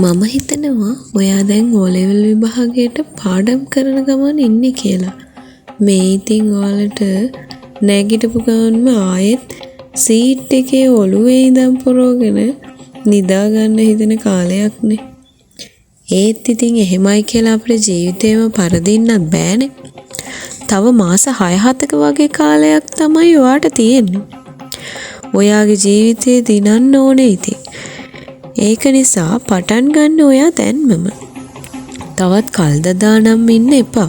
මම හිතනවා ඔයා දැන් O level විභාගයට පාඩම් කරන ගමන් ඉන්නේ කියලා. මේ ඉතින් ඔයාලට නැගිටපු ගමන්ම ආයෙත් සීට් එකේ ඔළුවේ ඉඳන් පොරවගෙන නිදා ගන්න හිතෙන කාලයක්නේ. ඒත් ඉතින් එහෙමයි කියලා අපේ ජීවිතේම පරදින්නත් බෑනේ. තව මාස 6-7ක වගේ කාලයක් තමයි ඔයාට තියෙන්නේ. ඔයාගේ ජීවිතේ දිනන්න ඕනේ ඉතින්. ඒක නිසා පටන් ගන්න ඔයා දැන්මම. තවත් කල් දදානම් ඉන්න එපා.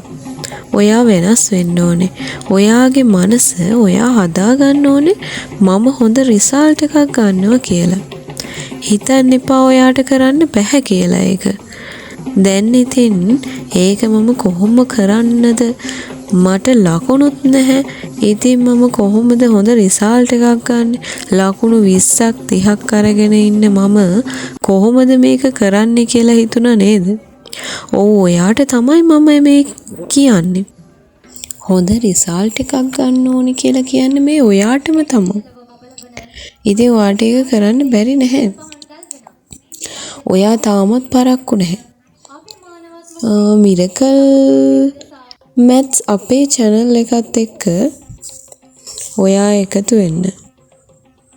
ඔයා වෙනස් වෙන්න ඕනේ. ඔයාගේ මනස ඔයා හදා ගන්න ඕනේ මම හොඳ රිසල්ට් එකක් ගන්නවා කියලා. හිතන්න එපා ඔයාට කරන්න බැහැ කියලා ඒක. දැන් ඉතින් ඒක මම කොහොම කරන්නද? මට ලකුණුත් නැහැ. ඉතින් මම කොහොමද හොඳ රිසල්ට් එකක් ගන්න? ලකුණු 20ක් 30ක් අරගෙන ඉන්න මම කොහොමද මේක කරන්නේ කියලා හිතුණා නේද? ඔව් ඔයාට තමයි මම මේ කියන්නේ. හොඳ රිසල්ට් එකක් ගන්න ඕනි කියලා කියන්නේ මේ ඔයාටම තමයි. ඉතින් ඔයාට ඒක කරන්න බැරි නැහැ. ඔයා තාමත් පරක්කු නැහැ. මිරකල් මැත්ස් අපේ channel එකත් එක්ක ඔයා එකතු වෙන්න.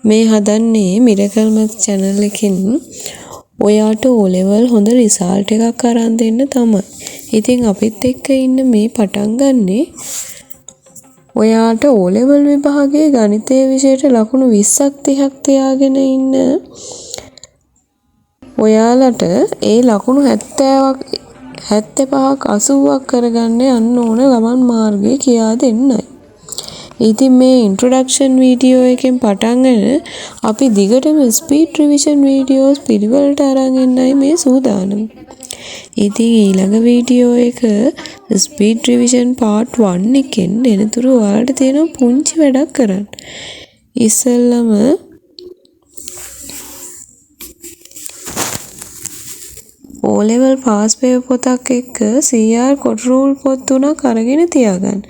මේ හදන්නේ මිරකල් මැත්ස් channel එකෙන් ඔයාට O level හොඳ රිසල්ට් එකක් අරන් දෙන්න තමයි. ඉතින් අපිත් එක්ක ඉන්න මේ පටන් ගන්නේ ඔයාට O level විභාගයේ ගණිතයේ විෂයට ලකුණු 20ක් 30ක් තියාගෙන ඉන්න ඔයාලට ඒ ලකුණු 70ක් 75ක් 80ක් කරගන්න යන්න ඕන ගමන් මාර්ගය කියා දෙන්නයි. ඉතින් මේ ඉන්ට්‍රොඩක්ෂන් වීඩියෝ එකෙන් පටන්ගෙන අපි දිගටම ස්පීඩ් රිවිෂන් වීඩියෝස් පිළිවෙලට අරන් එන්නයි මේ සූදානම. ඉතින් ඊළඟ වීඩියෝ එක ස්පීඩ් රිවිෂන් පාර්ට් 1 එකෙන් එනතුරු ඔයාලට තියෙන පුංචි වැඩක් කරන්න. ඉස්සෙල්ලම O level pass paper පොතක් එක්ක CR කොට රූල් පොත් තුනක් අරගෙන තියාගන්න.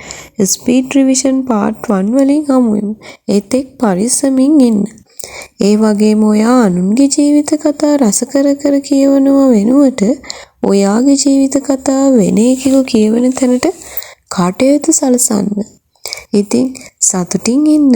ස්පීඩ් රිවිෂන් පාර්ට් 1 වලින් හමු වෙමු. ඒත් එක් පරිස්සමින් ඉන්න. ඒ වගේම ඔයා අනුන්ගේ ජීවිත කතා රස කර කර කියවනවා වෙනුවට ඔයාගේ ජීවිත කතා වෙන එකෙකු කියවන තැනට කටයුතු සලසන්න. ඉතින් සතුටින් ඉන්න.